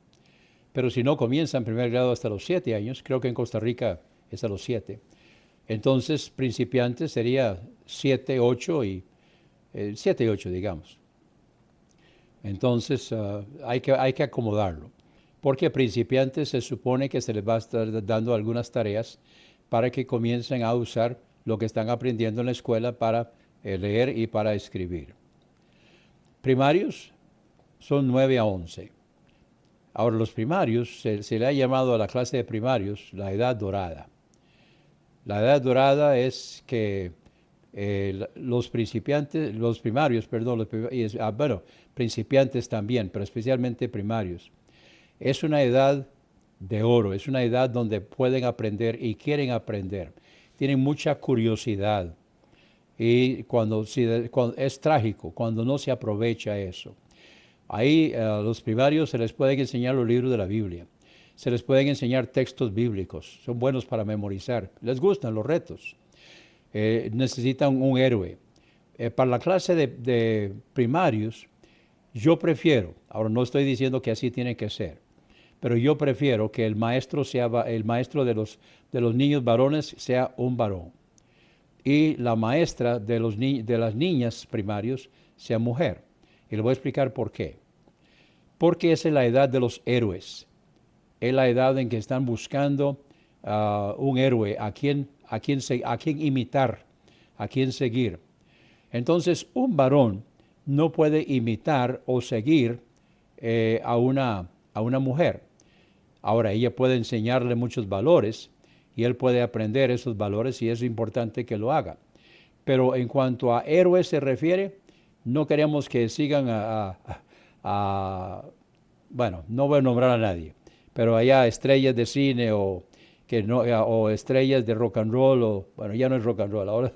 Pero si no comienza en primer grado hasta los 7 años, creo que en Costa Rica es a los 7. Entonces principiante sería 7, 8 y 7 y 8, digamos. Entonces hay que acomodarlo. Porque a principiantes se supone que se les va a estar dando algunas tareas para que comiencen a usar lo que están aprendiendo en la escuela para leer y para escribir. Primarios son 9 a 11. Ahora los primarios, se le ha llamado a la clase de primarios la edad dorada. La edad dorada es que principiantes también, pero especialmente primarios. Es una edad de oro, es una edad donde pueden aprender y quieren aprender. Tienen mucha curiosidad y cuando es trágico, cuando no se aprovecha eso. Ahí a los primarios se les pueden enseñar los libros de la Biblia, se les pueden enseñar textos bíblicos, son buenos para memorizar, les gustan los retos, necesitan un héroe. Para la clase de primarios, yo prefiero, ahora no estoy diciendo que así tiene que ser, pero yo prefiero que el maestro sea el maestro de los niños varones sea un varón y la maestra de de las niñas primarios sea mujer. Y le voy a explicar por qué. Porque esa es la edad de los héroes. Es la edad en que están buscando un héroe a quien imitar, a quien seguir. Entonces, un varón no puede imitar o seguir a una mujer. Ahora, ella puede enseñarle muchos valores y él puede aprender esos valores y es importante que lo haga. Pero en cuanto a héroes se refiere, no queremos que sigan bueno, no voy a nombrar a nadie, pero allá estrellas de cine o estrellas de rock and roll, o bueno, ya no es rock and roll, ahora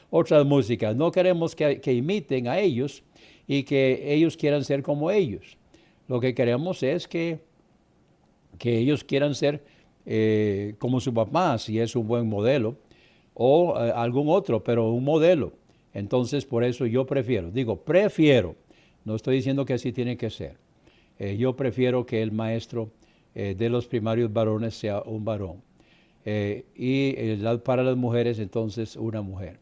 otras músicas. No queremos que imiten a ellos y que ellos quieran ser como ellos. Lo que queremos es que ellos quieran ser como su papá, si es un buen modelo, o algún otro, pero un modelo. Entonces, por eso yo prefiero, no estoy diciendo que así tiene que ser. Yo prefiero que el maestro de los primarios varones sea un varón. Para las mujeres, entonces, una mujer.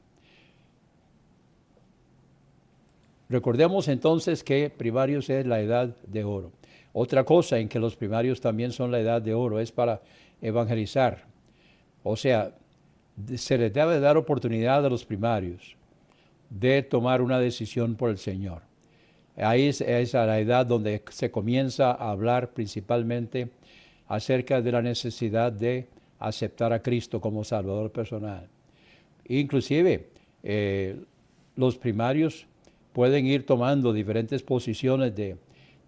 Recordemos entonces que primarios es la edad de oro. Otra cosa en que los primarios también son la edad de oro es para evangelizar. O sea, se les debe dar oportunidad a los primarios de tomar una decisión por el Señor. Ahí es a la edad donde se comienza a hablar principalmente acerca de la necesidad de aceptar a Cristo como Salvador personal. Inclusive, los primarios pueden ir tomando diferentes posiciones de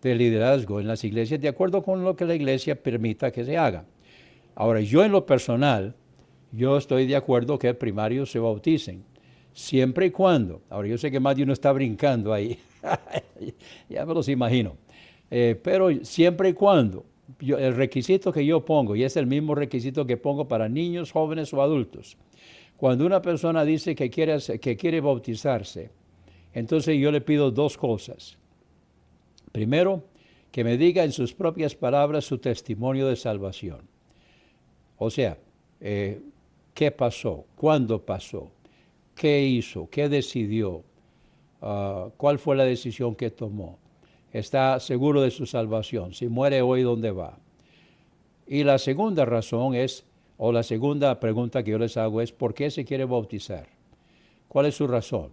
liderazgo en las iglesias de acuerdo con lo que la iglesia permita que se haga. Ahora, yo en lo personal, yo estoy de acuerdo que primarios se bauticen, siempre y cuando, ahora yo sé que más de uno está brincando ahí, ya me los imagino, pero siempre y cuando, el requisito que yo pongo, y es el mismo requisito que pongo para niños, jóvenes o adultos, cuando una persona dice que quiere bautizarse, entonces yo le pido dos cosas. Primero, que me diga en sus propias palabras su testimonio de salvación. O sea, ¿qué pasó? ¿Cuándo pasó? ¿Qué hizo? ¿Qué decidió? ¿Cuál fue la decisión que tomó? ¿Está seguro de su salvación? Si muere hoy, ¿dónde va? Y la segunda razón la segunda pregunta que yo les hago es, ¿por qué se quiere bautizar? ¿Cuál es su razón?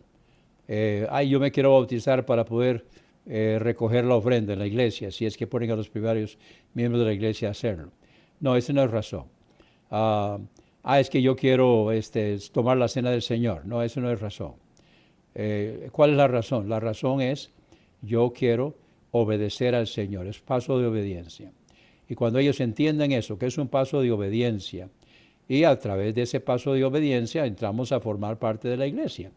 Yo me quiero bautizar para poder recoger la ofrenda en la iglesia, si es que ponen a los primarios miembros de la iglesia a hacerlo. No, esa no es razón. Es que yo quiero tomar la cena del Señor. No, eso no es razón. ¿Cuál es la razón? La razón es, yo quiero obedecer al Señor. Es paso de obediencia. Y cuando ellos entiendan eso, que es un paso de obediencia, y a través de ese paso de obediencia entramos a formar parte de la iglesia.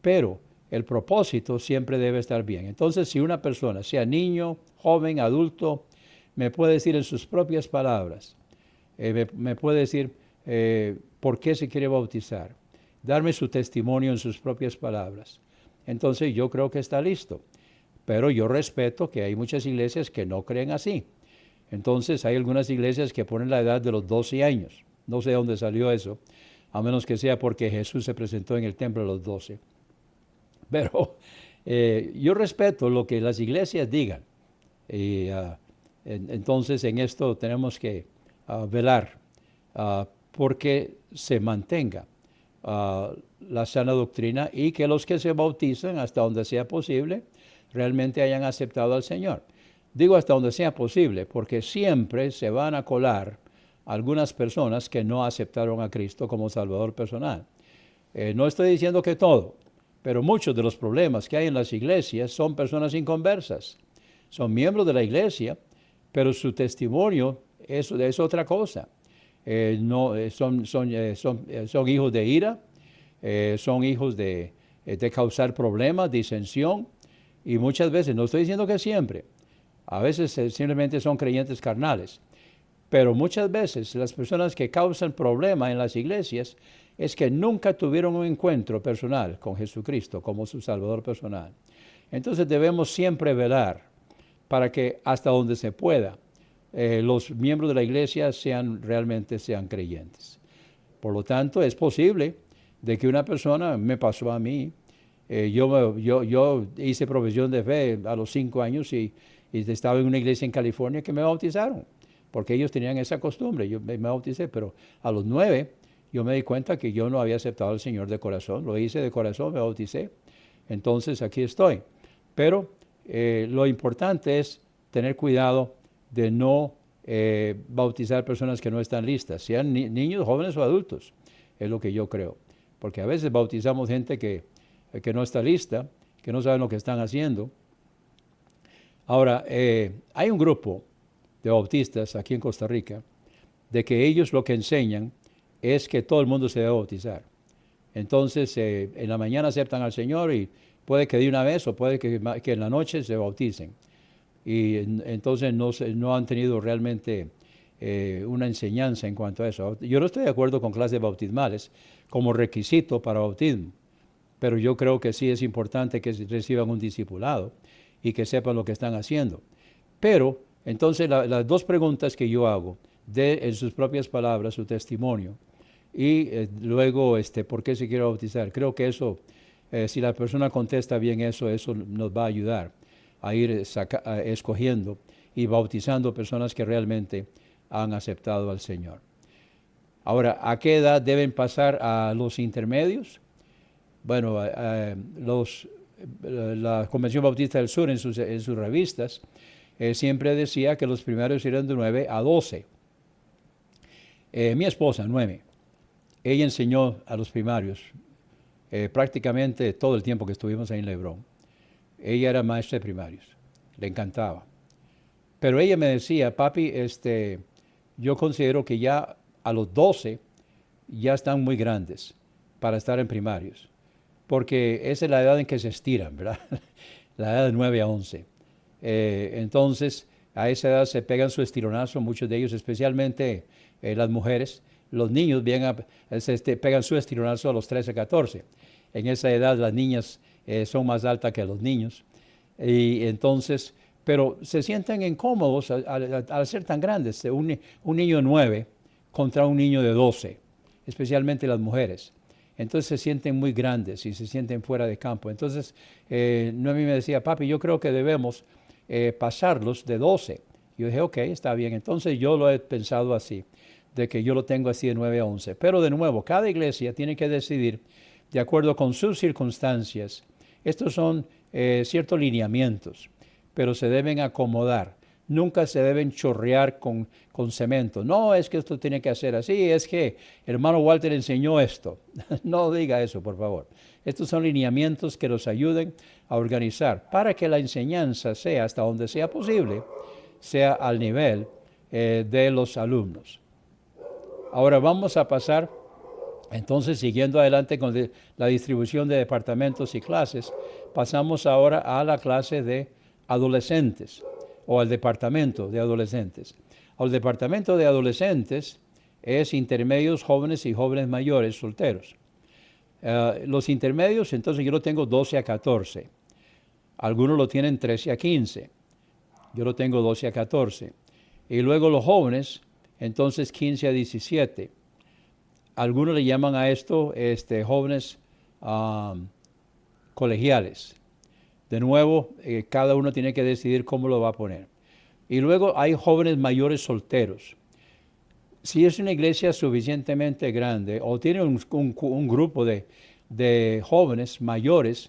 Pero el propósito siempre debe estar bien. Entonces, si una persona, sea niño, joven, adulto, me puede decir en sus propias palabras, me puede decir por qué se quiere bautizar, darme su testimonio en sus propias palabras. Entonces, yo creo que está listo. Pero yo respeto que hay muchas iglesias que no creen así. Entonces, hay algunas iglesias que ponen la edad de los 12 años. No sé de dónde salió eso, a menos que sea porque Jesús se presentó en el templo a los 12. Pero yo respeto lo que las iglesias digan. Y entonces en esto tenemos que velar porque se mantenga la sana doctrina y que los que se bautizan, hasta donde sea posible, realmente hayan aceptado al Señor. Digo hasta donde sea posible, porque siempre se van a colar algunas personas que no aceptaron a Cristo como Salvador personal. No estoy diciendo que todo, pero muchos de los problemas que hay en las iglesias son personas inconversas. Son miembros de la iglesia, pero su testimonio es otra cosa. Son hijos de ira, son hijos de causar problemas, disensión, y muchas veces, no estoy diciendo que siempre, a veces simplemente son creyentes carnales, pero muchas veces las personas que causan problemas en las iglesias es que nunca tuvieron un encuentro personal con Jesucristo como su Salvador personal. Entonces debemos siempre velar para que hasta donde se pueda los miembros de la iglesia realmente sean creyentes. Por lo tanto, es posible de que una persona, me pasó a mí, yo hice profesión de fe a los 5 años y estaba en una iglesia en California que me bautizaron, porque ellos tenían esa costumbre. Yo me bauticé, pero a los 9 yo me di cuenta que yo no había aceptado al Señor de corazón. Lo hice de corazón, me bauticé. Entonces aquí estoy. Pero lo importante es tener cuidado de no bautizar personas que no están listas, sean niños, jóvenes o adultos. Es lo que yo creo. Porque a veces bautizamos gente que no está lista, que no saben lo que están haciendo. Ahora, hay un grupo de bautistas aquí en Costa Rica, de que ellos lo que enseñan es que todo el mundo se debe bautizar. Entonces, en la mañana aceptan al Señor y puede que de una vez o puede que en la noche se bauticen. Y entonces no han tenido realmente una enseñanza en cuanto a eso. Yo no estoy de acuerdo con clases bautismales como requisito para bautismo, pero yo creo que sí es importante que reciban un discipulado y que sepan lo que están haciendo. Pero entonces las dos preguntas que yo hago, en sus propias palabras, su testimonio, y luego por qué se quiere bautizar. Creo que eso, si la persona contesta bien eso nos va a ayudar a ir escogiendo y bautizando personas que realmente han aceptado al Señor. Ahora, ¿a qué edad deben pasar a los intermedios? Bueno, la Convención Bautista del Sur en sus revistas siempre decía que los primarios eran de 9 a 12. Mi esposa, 9. Ella enseñó a los primarios prácticamente todo el tiempo que estuvimos ahí en Lebrón. Ella era maestra de primarios, le encantaba. Pero ella me decía, papi, yo considero que ya a los 12 ya están muy grandes para estar en primarios, porque esa es la edad en que se estiran, ¿verdad? La edad de 9 a 11. Entonces, a esa edad se pegan su estironazo, muchos de ellos, especialmente las mujeres. Los niños se pegan su estironazo a los 13, 14. En esa edad las niñas son más altas que los niños. Y entonces, pero se sienten incómodos al ser tan grandes. Un niño de 9 contra un niño de 12, especialmente las mujeres. Entonces se sienten muy grandes y se sienten fuera de campo. Entonces, Noemí me decía, papi, yo creo que debemos pasarlos de 12. Yo dije, ok, está bien. Entonces yo lo he pensado así, de que yo lo tengo así de 9 a 11. Pero de nuevo, cada iglesia tiene que decidir de acuerdo con sus circunstancias. Estos son ciertos lineamientos, pero se deben acomodar. Nunca se deben chorrear con cemento. No, es que esto tiene que hacer así, es que el hermano Walter enseñó esto. No diga eso, por favor. Estos son lineamientos que nos ayuden a organizar para que la enseñanza sea, hasta donde sea posible, sea al nivel de los alumnos. Ahora vamos a pasar, entonces, siguiendo adelante con la distribución de departamentos y clases, pasamos ahora a la clase de adolescentes o al departamento de adolescentes. Al departamento de adolescentes es intermedios, jóvenes y jóvenes mayores solteros. Los intermedios, entonces yo lo tengo 12 a 14. Algunos lo tienen 13 a 15. Yo lo tengo 12 a 14. Y luego los jóvenes, entonces 15 a 17. Algunos le llaman a esto jóvenes colegiales. De nuevo, cada uno tiene que decidir cómo lo va a poner. Y luego hay jóvenes mayores solteros. Si es una iglesia suficientemente grande o tiene un grupo de jóvenes mayores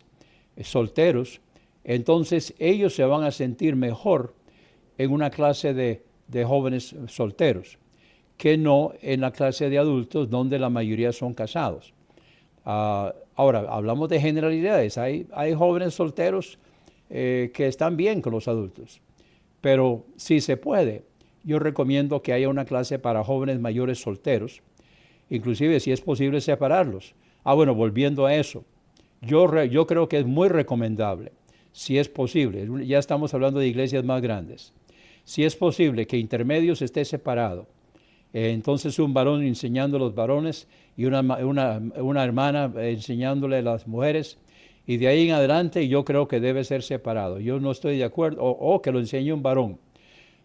solteros, entonces ellos se van a sentir mejor en una clase de jóvenes solteros que no en la clase de adultos donde la mayoría son casados. Ahora, hablamos de generalidades. Hay jóvenes solteros que están bien con los adultos, pero si se puede, yo recomiendo que haya una clase para jóvenes mayores solteros, inclusive si es posible separarlos. Bueno, volviendo a eso, yo creo que es muy recomendable, si es posible, ya estamos hablando de iglesias más grandes, si es posible que intermedios esté separado, entonces un varón enseñando a los varones y una hermana enseñándole a las mujeres, y de ahí en adelante yo creo que debe ser separado. Yo no estoy de acuerdo, o que lo enseñe un varón.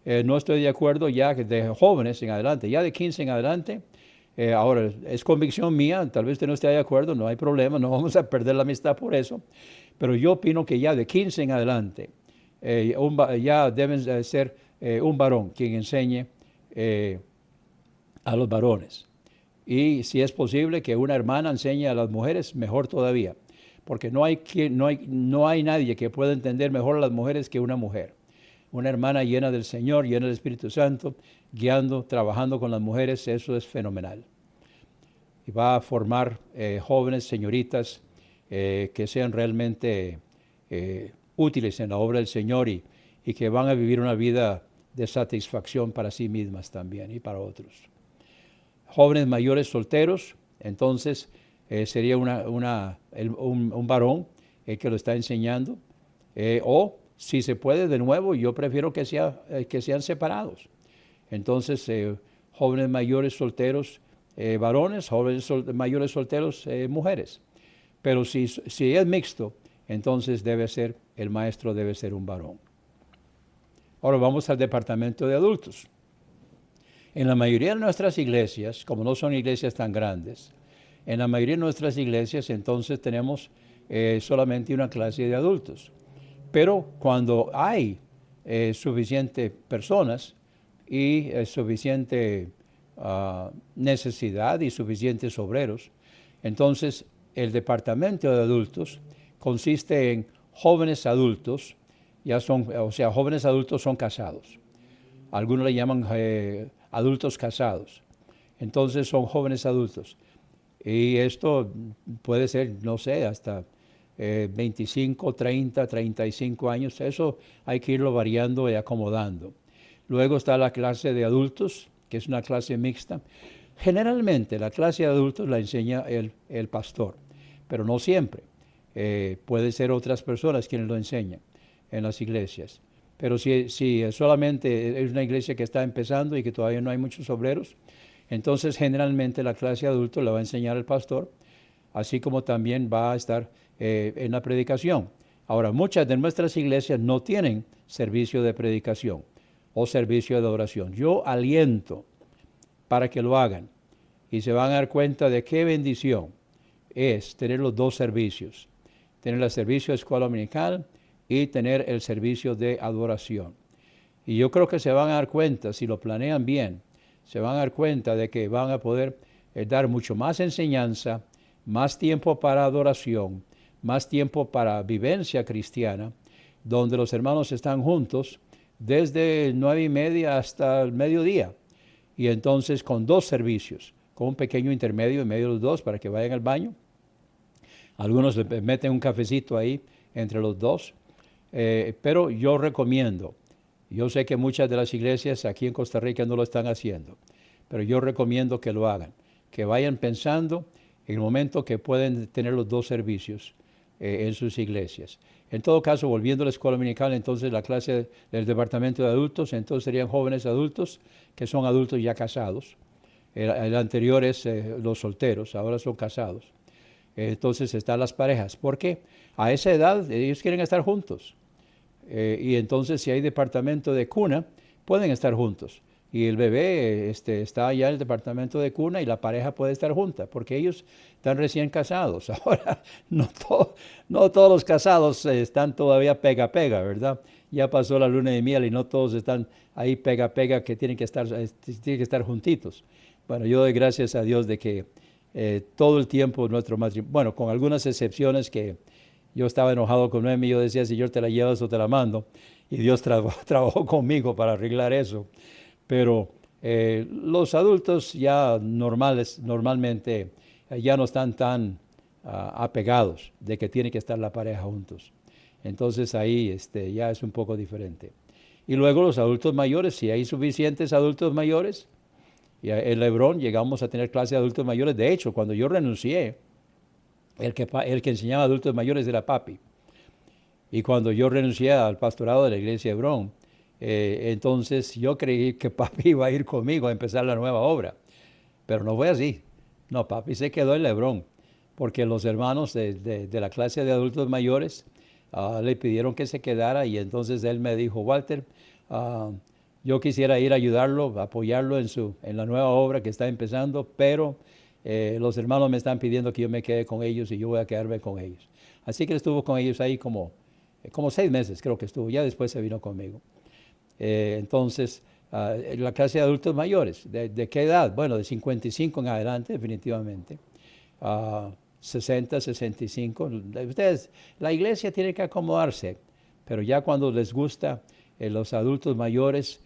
no estoy de acuerdo ya que de jóvenes en adelante, ya de 15 en adelante. Ahora, es convicción mía, tal vez usted no esté de acuerdo, no hay problema, no vamos a perder la amistad por eso, pero yo opino que ya de 15 en adelante, ya deben ser un varón quien enseñe a los varones. Y si es posible que una hermana enseñe a las mujeres, mejor todavía, porque no hay nadie que pueda entender mejor a las mujeres que una mujer. Una hermana llena del Señor, llena del Espíritu Santo, guiando, trabajando con las mujeres, eso es fenomenal. Y va a formar jóvenes señoritas que sean realmente útiles en la obra del Señor y que van a vivir una vida de satisfacción para sí mismas también y para otros. Jóvenes mayores solteros, entonces sería un varón que lo está enseñando, o si se puede de nuevo, yo prefiero que sean separados. Entonces, jóvenes mayores solteros, varones, mayores solteros, mujeres. Pero si es mixto, entonces el maestro debe ser un varón. Ahora vamos al departamento de adultos. En la mayoría de nuestras iglesias, como no son iglesias tan grandes, en la mayoría de nuestras iglesias entonces tenemos solamente una clase de adultos. Pero cuando hay suficientes personas y suficiente necesidad y suficientes obreros, entonces el departamento de adultos consiste en jóvenes adultos, jóvenes adultos son casados. Algunos le llaman adultos casados. Entonces son jóvenes adultos. Y esto puede ser, no sé, hasta 25, 30, 35 años. Eso hay que irlo variando y acomodando. Luego está la clase de adultos, que es una clase mixta. Generalmente la clase de adultos la enseña el pastor, pero no siempre. Puede ser otras personas quienes lo enseñan en las iglesias. Pero si solamente es una iglesia que está empezando y que todavía no hay muchos obreros, entonces generalmente la clase de adultos la va a enseñar el pastor, así como también va a estar en la predicación. Ahora, muchas de nuestras iglesias no tienen servicio de predicación o servicio de adoración. Yo aliento para que lo hagan y se van a dar cuenta de qué bendición es tener los dos servicios, tener el servicio de escuela dominical y tener el servicio de adoración. Y yo creo que se van a dar cuenta, si lo planean bien, se van a dar cuenta de que van a poder dar mucho más enseñanza, más tiempo para adoración, más tiempo para vivencia cristiana, donde los hermanos están juntos desde 9:30 hasta el mediodía. Y entonces con dos servicios, con un pequeño intermedio en medio de los dos para que vayan al baño. Algunos le meten un cafecito ahí entre los dos. Pero yo recomiendo, yo sé que muchas de las iglesias aquí en Costa Rica no lo están haciendo, pero yo recomiendo que lo hagan, que vayan pensando en el momento que pueden tener los dos servicios en sus iglesias. En todo caso, volviendo a la escuela dominical, entonces la clase del departamento de adultos, entonces serían jóvenes adultos, que son adultos ya casados. El anterior es los solteros, ahora son casados. Entonces están las parejas. ¿Por qué? A esa edad ellos quieren estar juntos. Y entonces si hay departamento de cuna, pueden estar juntos. Y el bebé está allá en el departamento de cuna y la pareja puede estar junta, porque ellos están recién casados. Ahora, no todos los casados están todavía pega, ¿verdad? Ya pasó la luna de miel y no todos están ahí pega, que tienen que estar juntitos. Bueno, yo doy gracias a Dios de que todo el tiempo nuestro matrimonio, bueno, con algunas excepciones que yo estaba enojado con Noemi, yo decía, Señor, ¿te la llevas o te la mando? Y Dios trabajó conmigo para arreglar eso. Pero los adultos ya normalmente ya no están tan apegados de que tiene que estar la pareja juntos. Entonces ahí ya es un poco diferente. Y luego los adultos mayores, si hay suficientes adultos mayores, y en Lebrón llegamos a tener clase de adultos mayores. De hecho, cuando yo renuncié, el que enseñaba adultos mayores era papi. Y cuando yo renuncié al pastorado de la iglesia de Hebrón, entonces yo creí que papi iba a ir conmigo a empezar la nueva obra. Pero no fue así. No, papi se quedó en Lebrón, porque los hermanos de la clase de adultos mayores le pidieron que se quedara y entonces él me dijo, Walter, Yo quisiera ir a ayudarlo, apoyarlo en la nueva obra que está empezando, pero los hermanos me están pidiendo que yo me quede con ellos y yo voy a quedarme con ellos. Así que estuvo con ellos ahí como 6 meses, creo que estuvo. Ya después se vino conmigo. Entonces, la clase de adultos mayores, ¿de qué edad? Bueno, de 55 en adelante, definitivamente. 60, 65. Ustedes, la iglesia tiene que acomodarse, pero ya cuando les gusta los adultos mayores,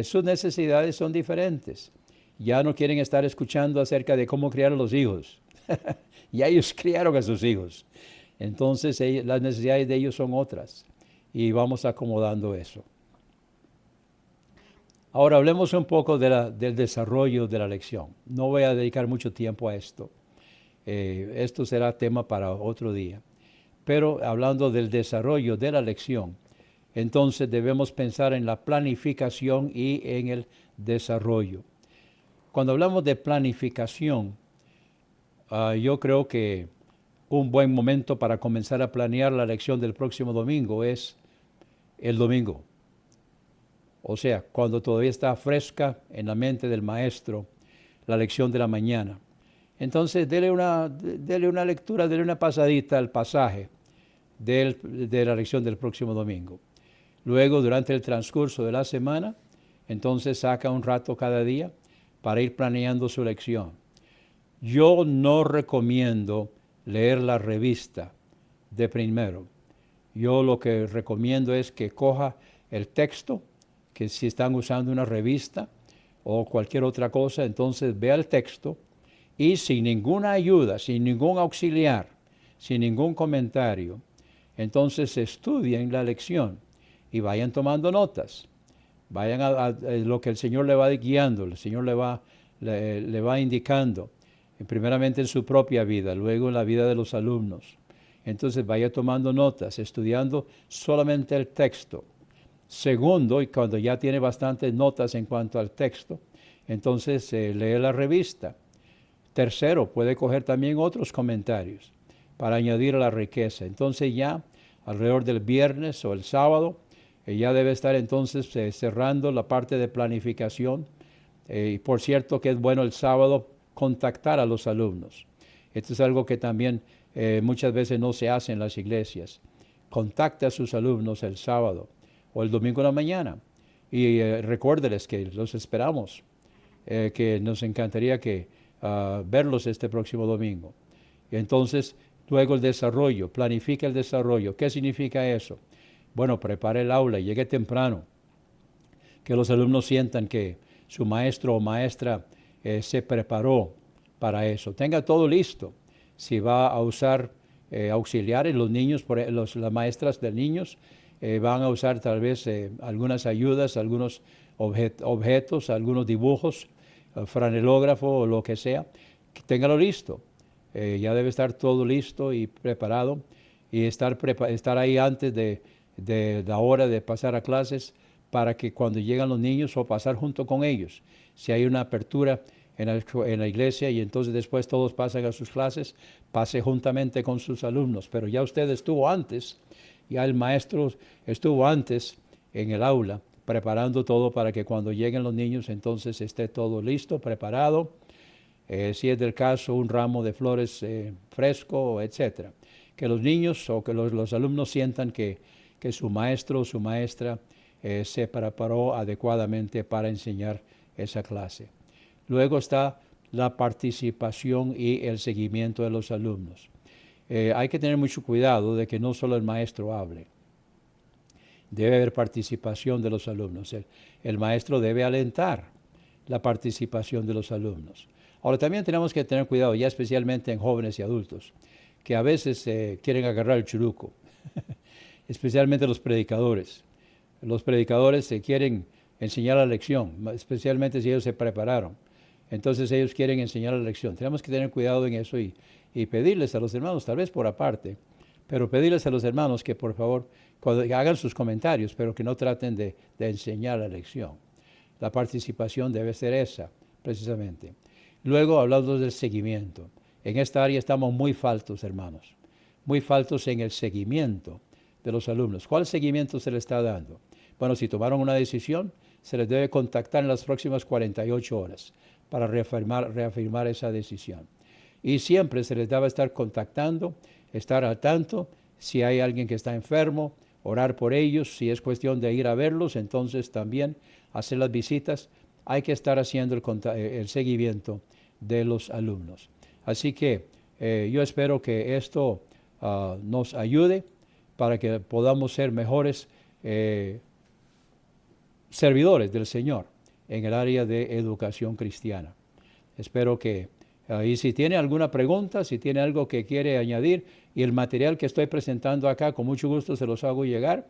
sus necesidades son diferentes. Ya no quieren estar escuchando acerca de cómo criar a los hijos. Ya ellos criaron a sus hijos. Entonces las necesidades de ellos son otras y vamos acomodando eso. Ahora hablemos un poco del desarrollo de la lección. No voy a dedicar mucho tiempo a esto. Esto será tema para otro día. Pero hablando del desarrollo de la lección, entonces debemos pensar en la planificación y en el desarrollo. Cuando hablamos de planificación, yo creo que un buen momento para comenzar a planear la lección del próximo domingo es el domingo. O sea, cuando todavía está fresca en la mente del maestro la lección de la mañana. Entonces, dele una lectura, dele una pasadita al pasaje de la lección del próximo domingo. Luego, durante el transcurso de la semana, entonces saca un rato cada día para ir planeando su lección. Yo no recomiendo leer la revista de primero. Yo lo que recomiendo es que coja el texto, que si están usando una revista o cualquier otra cosa, entonces vea el texto y sin ninguna ayuda, sin ningún auxiliar, sin ningún comentario, entonces estudien la lección y vayan tomando notas. Vayan a lo que el Señor le va guiando, el Señor le va indicando, primeramente en su propia vida, luego en la vida de los alumnos. Entonces vaya tomando notas, estudiando solamente el texto. Segundo, y cuando ya tiene bastantes notas en cuanto al texto, entonces lee la revista. Tercero, puede coger también otros comentarios para añadir a la riqueza. Entonces ya alrededor del viernes o el sábado, ya debe estar entonces cerrando la parte de planificación. Y por cierto que es bueno el sábado contactar a los alumnos. Esto es algo que también muchas veces no se hace en las iglesias. Contacte a sus alumnos el sábado o el domingo en la mañana y recuérdeles que los esperamos, que nos encantaría verlos este próximo domingo. Y entonces, luego el desarrollo, planifica el desarrollo. ¿Qué significa eso? Bueno, prepare el aula, llegue temprano, que los alumnos sientan que su maestro o maestra se preparó para eso. Tenga todo listo. Si va a usar auxiliares, los niños, las maestras de niños, van a usar tal vez algunas ayudas, algunos objetos, algunos dibujos, franelógrafo o lo que sea. Téngalo listo. Ya debe estar todo listo y preparado y estar ahí antes de la hora de pasar a clases para que cuando llegan los niños o pasar junto con ellos. Si hay una apertura en la iglesia y entonces después todos pasan a sus clases, pase juntamente con sus alumnos. Pero ya usted estuvo antes, ya el maestro estuvo antes en el aula preparando todo para que cuando lleguen los niños entonces esté todo listo, preparado. Si es del caso, un ramo de flores fresco, etc. Que los niños o que los alumnos sientan que su maestro o su maestra se preparó adecuadamente para enseñar esa clase. Luego está la participación y el seguimiento de los alumnos. Hay que tener mucho cuidado de que no solo el maestro hable. Debe haber participación de los alumnos. El maestro debe alentar la participación de los alumnos. Ahora también tenemos que tener cuidado, ya especialmente en jóvenes y adultos, que a veces quieren agarrar el churuco, especialmente los predicadores. Los predicadores quieren enseñar la lección, especialmente si ellos se prepararon. Entonces ellos quieren enseñar la lección. Tenemos que tener cuidado en eso y pedirles a los hermanos, tal vez por aparte, pero pedirles a los hermanos que por favor hagan sus comentarios, pero que no traten de enseñar la lección. La participación debe ser esa, precisamente. Luego, hablando del seguimiento. En esta área estamos muy faltos, hermanos. Muy faltos en el seguimiento de los alumnos. ¿Cuál seguimiento se le está dando? Bueno, si tomaron una decisión, se les debe contactar en las próximas 48 horas para reafirmar esa decisión. Y siempre se les debe estar contactando, estar al tanto, si hay alguien que está enfermo, orar por ellos, si es cuestión de ir a verlos, entonces también hacer las visitas. Hay que estar haciendo el seguimiento de los alumnos. Así que yo espero que esto nos ayude para que podamos ser mejores servidores del Señor en el área de educación cristiana. Espero que, y si tiene alguna pregunta, si tiene algo que quiere añadir, y el material que estoy presentando acá, con mucho gusto se los hago llegar.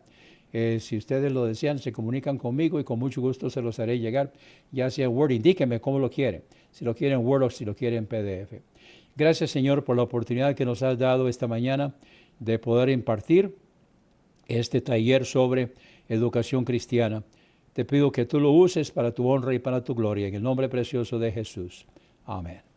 Si ustedes lo desean, se comunican conmigo y con mucho gusto se los haré llegar, ya sea en Word, indíquenme cómo lo quieren, si lo quieren en Word o si lo quieren en PDF. Gracias, Señor, por la oportunidad que nos has dado esta mañana de poder impartir este taller sobre educación cristiana. Te pido que tú lo uses para tu honra y para tu gloria, en el nombre precioso de Jesús. Amén.